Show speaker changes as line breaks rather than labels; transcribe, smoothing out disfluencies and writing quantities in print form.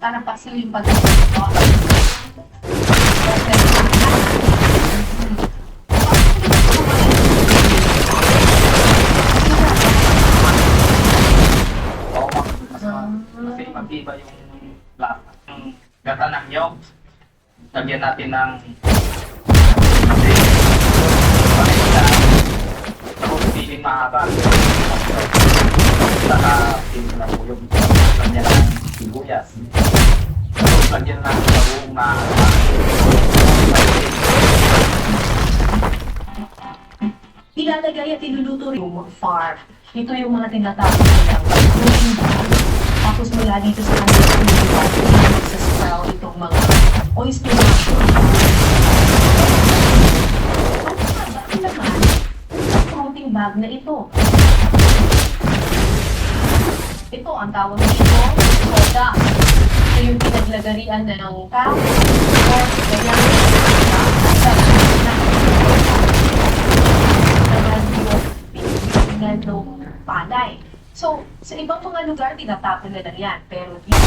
Para pasil yung pagkakas ko.
Oo, kasi mag-iba yung gata ng nyog. Lagyan natin ng tapos piling mahaba. Saka piling na po yung lagyan ng sibuyas. Tapos lagyan ng sabong na
Ilalagay at iluluto rin yung farm. Ito yung mga tinatawag nilang growing bag. Tapos mula dito sa kanilang growing bag, sa sprout itong mga oyster mushroom. Ano nga ba ang laman ng fruiting bag na ito? Ito ang tawag dito, soda. Ito yung pinaglagarian na ng tao or ganyan ng palay. So, sa ibang mga lugar, tinatapon na lang yan. Pero dito,